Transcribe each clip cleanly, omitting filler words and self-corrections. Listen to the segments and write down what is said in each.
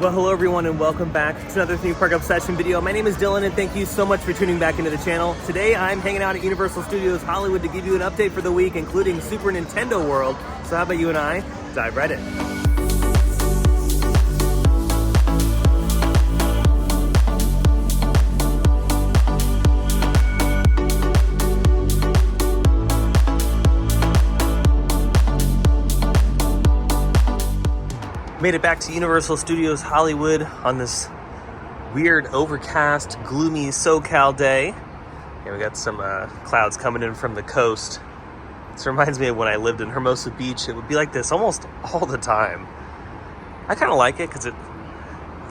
Well, hello everyone and welcome back to another theme park obsession video. My name is Dylan and thank you so much for tuning back into the channel. Today I'm hanging out at Universal Studios Hollywood to give you an update for the week, including Super Nintendo World. So how about you and I dive right in. Made it back to Universal Studios Hollywood on this weird, overcast, gloomy SoCal day. Yeah, we got some clouds coming in from the coast. This reminds me of when I lived in Hermosa Beach. It would be like this almost all the time. I kind of like it because it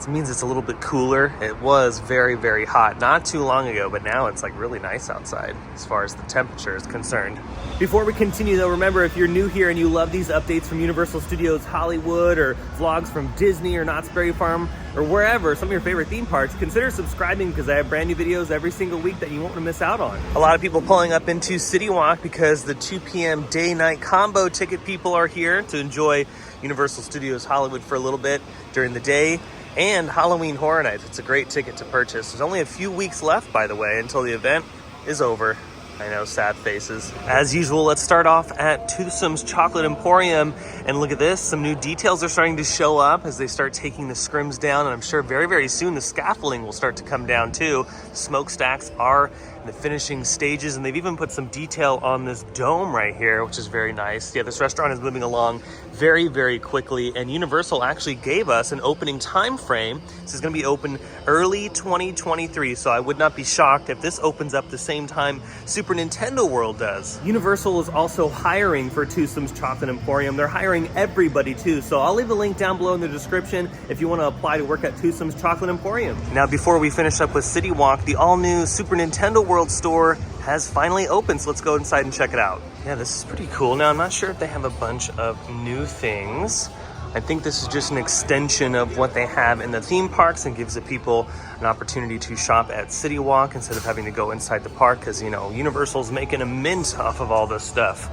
means it's a little bit cooler. It was very, very hot not too long ago, but now it's like really nice outside as far as the temperature is concerned. Before we continue though, remember if you're new here and you love these updates from Universal Studios Hollywood or vlogs from Disney or Knott's Berry Farm or wherever, some of your favorite theme parks, consider subscribing because I have brand new videos every single week that you won't want to miss out on. A lot of people pulling up into CityWalk because the 2 p.m. day-night combo ticket people are here to enjoy Universal Studios Hollywood for a little bit during the day. And Halloween Horror Nights. It's a great ticket to purchase. There's only a few weeks left, by the way, until the event is over. I know, sad faces. As usual, let's start off at Toothsome's Chocolate Emporium. And look at this, some new details are starting to show up as they start taking the scrims down. And I'm sure very, very soon the scaffolding will start to come down too. Smokestacks are in the finishing stages, and they've even put some detail on this dome right here, which is very nice. Yeah, this restaurant is moving along very, very quickly, and Universal actually gave us an opening time frame. This is going to be open early 2023, so I would not be shocked if this opens up the same time Super Nintendo World does. Universal is also hiring for Toothsome's Chocolate Emporium. They're hiring everybody too, so I'll leave a link down below in the description if you want to apply to work at Toothsome's Chocolate Emporium. Now, before we finish up with CityWalk, the all-new Super Nintendo World store has finally opened, so let's go inside and check it out. Yeah, this is pretty cool. Now, I'm not sure if they have a bunch of new things. I think this is just an extension of what they have in the theme parks and gives the people an opportunity to shop at CityWalk instead of having to go inside the park because, you know, Universal's making a mint off of all this stuff.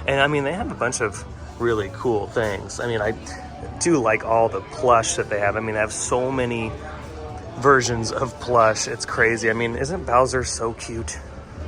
And I mean, they have a bunch of really cool things. I mean, I do like all the plush that they have. I mean, they have so many versions of plush. It's crazy. I mean, isn't Bowser so cute?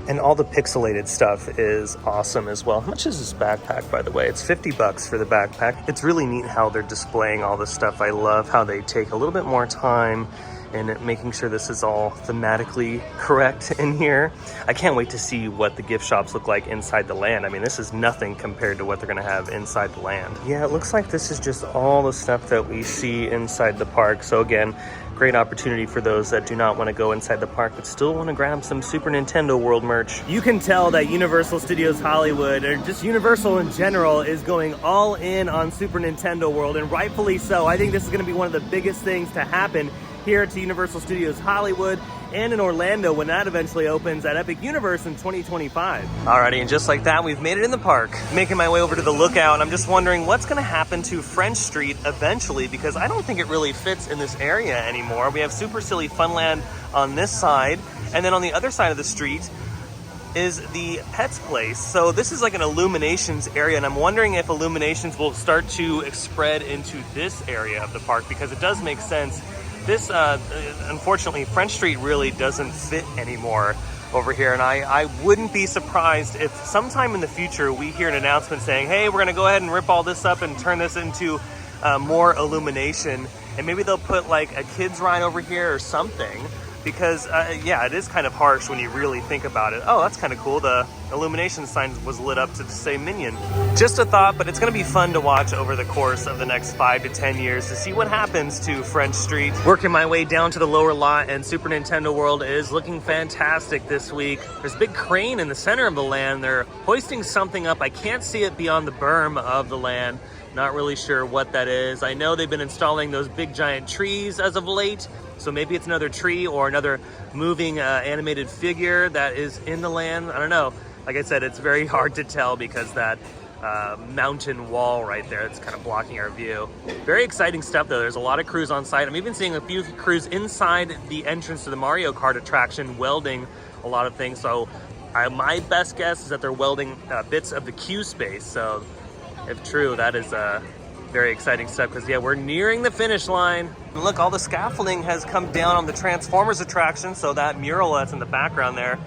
And all the pixelated stuff is awesome as well. How much is this backpack, by the way? It's 50 bucks for the backpack. It's really neat how they're displaying all this stuff. I love how they take a little bit more time in making sure this is all thematically correct in here. I can't wait to see what the gift shops look like inside the land. I mean, this is nothing compared to what they're gonna have inside the land. Yeah, it looks like this is just all the stuff that we see inside the park. So again, great opportunity for those that do not want to go inside the park but still want to grab some Super Nintendo World merch. You can tell that Universal Studios Hollywood, or just Universal in general, is going all in on Super Nintendo World, and rightfully so. I think this is going to be one of the biggest things to happen here to Universal Studios Hollywood and in Orlando when that eventually opens at Epic Universe in 2025. Alrighty, and just like that, we've made it in the park. Making my way over to the lookout, and I'm just wondering what's gonna happen to French Street eventually, because I don't think it really fits in this area anymore. We have Super Silly Funland on this side, and then on the other side of the street is the Pets Place. So this is like an Illuminations area, and I'm wondering if Illuminations will start to spread into this area of the park, because it does make sense. This, unfortunately, French Street really doesn't fit anymore over here, and I wouldn't be surprised if sometime in the future we hear an announcement saying, hey, we're gonna go ahead and rip all this up and turn this into more Illumination, and maybe they'll put like a kids ride over here or something, because yeah, it is kind of harsh when you really think about it. Oh, that's kind of cool. The Illumination sign was lit up to say Minion. Just a thought, but it's going to be fun to watch over the course of the next 5 to 10 years to see what happens to French Street. Working my way down to the lower lot, and Super Nintendo World is looking fantastic this week. There's a big crane in the center of the land. They're hoisting something up. I can't see it beyond the berm of the land. Not really sure what that is. I know they've been installing those big giant trees as of late, so maybe it's another tree or another moving animated figure that is in the land. I don't know. Like I said, it's very hard to tell because that mountain wall right there, it's kind of blocking our view. Very exciting stuff though. There's a lot of crews on site. I'm even seeing a few crews inside the entrance to the Mario Kart attraction welding a lot of things. So my best guess is that they're welding bits of the queue space. So if true, that is Very exciting stuff because, yeah, we're nearing the finish line. And look, all the scaffolding has come down on the Transformers attraction, so that mural that's in the background there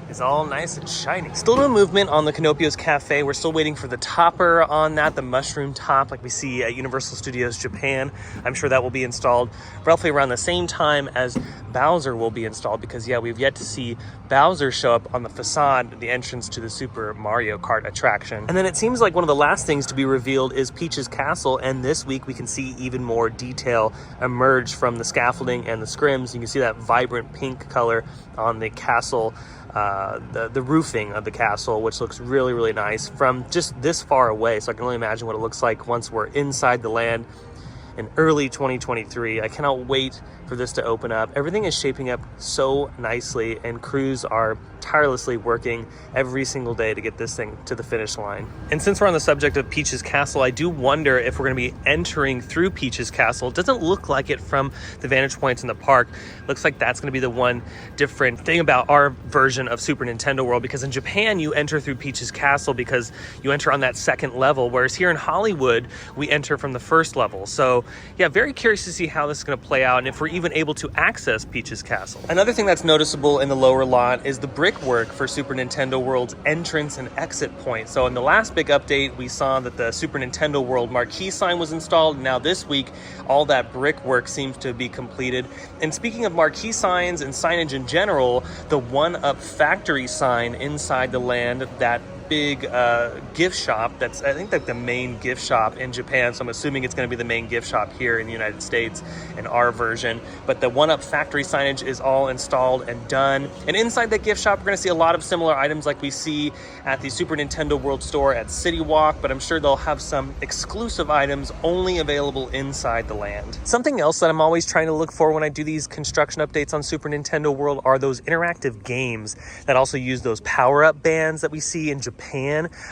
is all nice and shiny. Still no movement on the Canopio's Cafe. We're still waiting for the topper on that, the mushroom top like we see at Universal Studios Japan. I'm sure that will be installed roughly around the same time as Bowser will be installed because, yeah, we've yet to see Bowser show up on the facade, the entrance to the Super Mario Kart attraction. And then it seems like one of the last things to be revealed is Peach's Castle, and this week we can see even more detail emerge from the scaffolding and the scrims. You can see that vibrant pink color on the castle, the roofing of the castle, which looks really, really nice from just this far away. So I can only imagine what it looks like once we're inside the land in early 2023. I cannot wait for this to open up. Everything is shaping up so nicely, and crews are tirelessly working every single day to get this thing to the finish line. And since we're on the subject of Peach's Castle, I do wonder if we're going to be entering through Peach's Castle. It doesn't look like it from the vantage points in the park. Looks like that's going to be the one different thing about our version of Super Nintendo World, because in Japan you enter through Peach's Castle because you enter on that second level, whereas here in Hollywood we enter from the first level. So yeah, very curious to see how this is going to play out and if we're even able to access Peach's Castle. Another thing that's noticeable in the lower lot is the brickwork for Super Nintendo World's entrance and exit point. So in the last big update, we saw that the Super Nintendo World marquee sign was installed. Now this week, all that brickwork seems to be completed. And speaking of marquee signs and signage in general, the 1UP factory sign inside the land, that big gift shop, that's I think like the main gift shop in Japan, so I'm assuming it's going to be the main gift shop here in the United States in our version. But the 1UP factory signage is all installed and done, and inside that gift shop we're going to see a lot of similar items like we see at the Super Nintendo World store at CityWalk, but I'm sure they'll have some exclusive items only available inside the land. Something else that I'm always trying to look for when I do these construction updates on Super Nintendo World are those interactive games that also use those power-up bands that we see in Japan.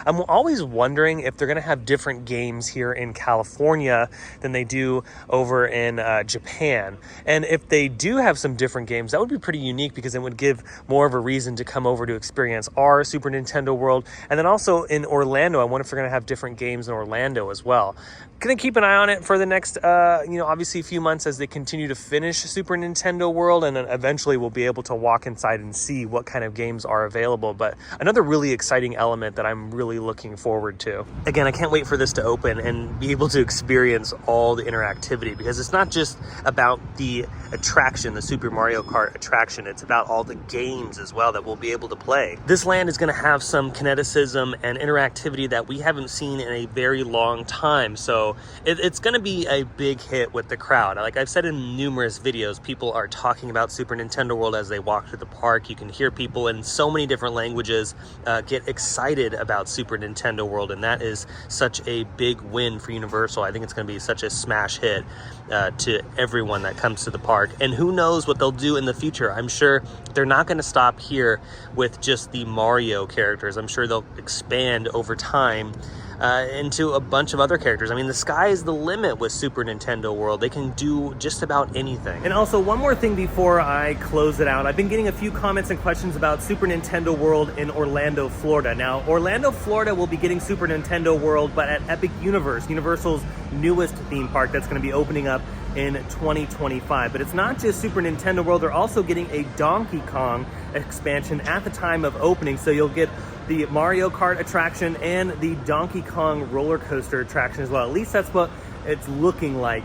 I'm always wondering if they're going to have different games here in California than they do over in Japan. And if they do have some different games, that would be pretty unique because it would give more of a reason to come over to experience our Super Nintendo World. And then also in Orlando, I wonder if they're going to have different games in Orlando as well. Going to keep an eye on it for the next, obviously a few months as they continue to finish Super Nintendo World, and then eventually we'll be able to walk inside and see what kind of games are available. But another really exciting element that I'm really looking forward to. Again, I can't wait for this to open and be able to experience all the interactivity, because it's not just about the attraction, the Super Mario Kart attraction, it's about all the games as well that we'll be able to play. This land is going to have some kineticism and interactivity that we haven't seen in a very long time, so it's going to be a big hit with the crowd. Like I've said in numerous videos, people are talking about Super Nintendo World as they walk through the park. You can hear people in so many different languages get excited about Super Nintendo World, and that is such a big win for Universal. I think it's going to be such a smash hit to everyone that comes to the park, and who knows what they'll do in the future. I'm sure they're not going to stop here with just the Mario characters. I'm sure they'll expand over time into a bunch of other characters. I mean, the sky is the limit with Super Nintendo World. They can do just about anything. And also, one more thing before I close it out. I've been getting a few comments and questions about Super Nintendo World in Orlando, Florida. Now, Orlando, Florida will be getting Super Nintendo World, but at Epic Universe, Universal's newest theme park that's going to be opening up in 2025. But it's not just Super Nintendo World, they're also getting a Donkey Kong expansion at the time of opening. So you'll get the Mario Kart attraction and the Donkey Kong roller coaster attraction as well. At least that's what it's looking like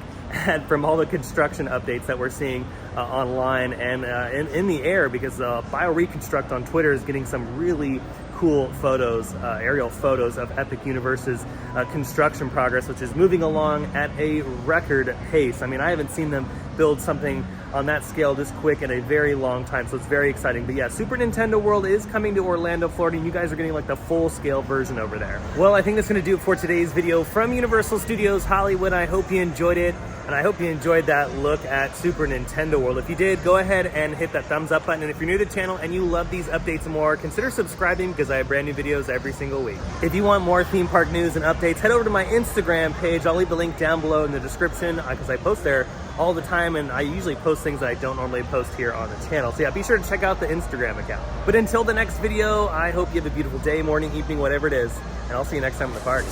from all the construction updates that we're seeing online and in the air, because BioReconstruct on Twitter is getting some really cool photos, aerial photos of Epic Universe's construction progress, which is moving along at a record pace. I mean, I haven't seen them build something on that scale this quick in a very long time, so it's very exciting. But yeah, Super Nintendo World is coming to Orlando, Florida, and you guys are getting like the full-scale version over there. Well, I think that's going to do it for today's video from Universal Studios Hollywood. I hope you enjoyed it, and I hope you enjoyed that look at Super Nintendo World. If you did, go ahead and hit that thumbs up button, and if you're new to the channel and you love these updates and more, consider subscribing because I have brand new videos every single week. If you want more theme park news and updates, head over to my Instagram page. I'll leave the link down below in the description because I post there all the time, and I usually post things that I don't normally post here on the channel. So yeah, be sure to check out the Instagram account. But until the next video, I hope you have a beautiful day, morning, evening, whatever it is, and I'll see you next time in the parks.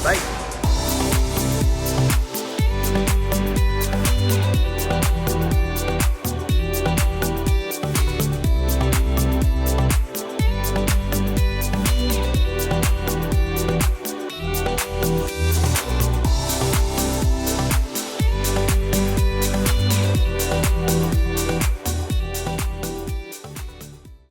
Bye.